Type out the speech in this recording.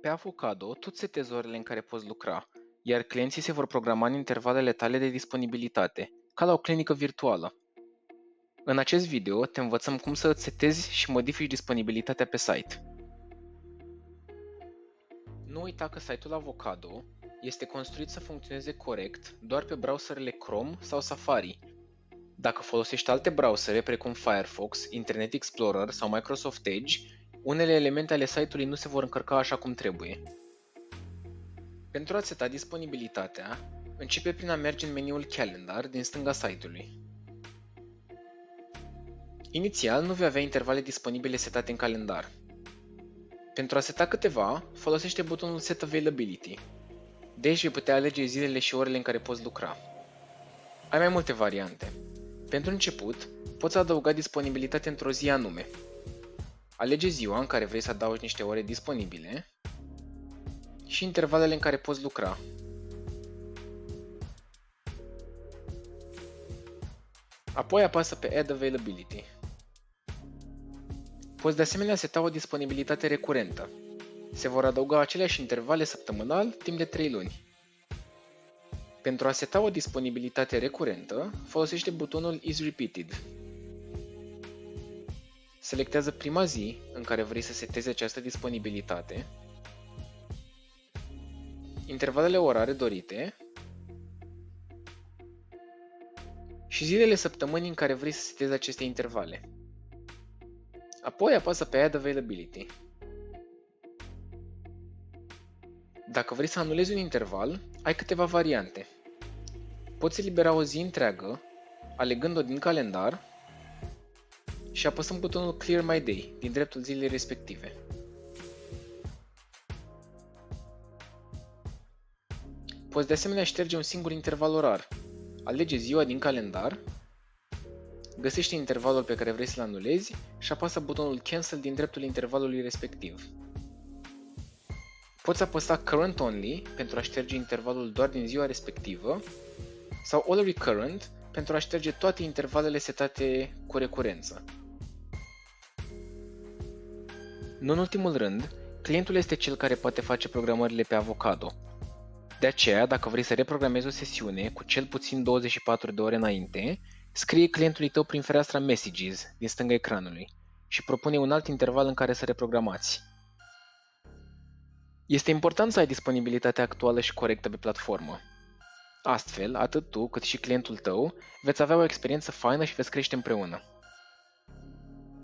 Pe Avocado, tu setezi orele în care poți lucra, iar clienții se vor programa în intervalele tale de disponibilitate, ca la o clinică virtuală. În acest video te învățăm cum să îți setezi și modifici disponibilitatea pe site. Nu uita că site-ul Avocado este construit să funcționeze corect doar pe browserele Chrome sau Safari. Dacă folosești alte browsere precum Firefox, Internet Explorer sau Microsoft Edge, unele elemente ale site-ului nu se vor încărca așa cum trebuie. Pentru a seta disponibilitatea, începe prin a merge în meniul Calendar din stânga site-ului. Inițial nu vei avea intervale disponibile setate în calendar. Pentru a seta câteva, folosește butonul Set Availability. De aici vei putea alege zilele și orele în care poți lucra. Ai mai multe variante. Pentru început, poți adăuga disponibilitate într-o zi anume. Alege ziua în care vrei să adaugi niște ore disponibile și intervalele în care poți lucra. Apoi apasă pe Add Availability. Poți de asemenea seta o disponibilitate recurentă. Se vor adăuga aceleași intervale săptămânal timp de 3 luni. Pentru a seta o disponibilitate recurentă, folosește butonul Is Repeated. Selectează prima zi în care vrei să setezi această disponibilitate, intervalele orare dorite și zilele săptămânii în care vrei să setezi aceste intervale. Apoi apasă pe Add Availability. Dacă vrei să anulezi un interval, ai câteva variante. Poți elibera o zi întreagă, alegând-o din calendar și apăsând butonul Clear My Day din dreptul zilei respective. Poți de asemenea șterge un singur interval orar. Alege ziua din calendar, găsește intervalul pe care vrei să-l anulezi și apasă butonul Cancel din dreptul intervalului respectiv. Poți apăsa Current Only pentru a șterge intervalul doar din ziua respectivă sau All Recurrent pentru a șterge toate intervalele setate cu recurență. Nu în ultimul rând, clientul este cel care poate face programările pe Avocado. De aceea, dacă vrei să reprogramezi o sesiune cu cel puțin 24 de ore înainte, scrie clientului tău prin fereastra Messages din stânga ecranului și propune un alt interval în care să reprogramați. Este important să ai disponibilitatea actuală și corectă pe platformă. Astfel, atât tu cât și clientul tău veți avea o experiență faină și veți crește împreună.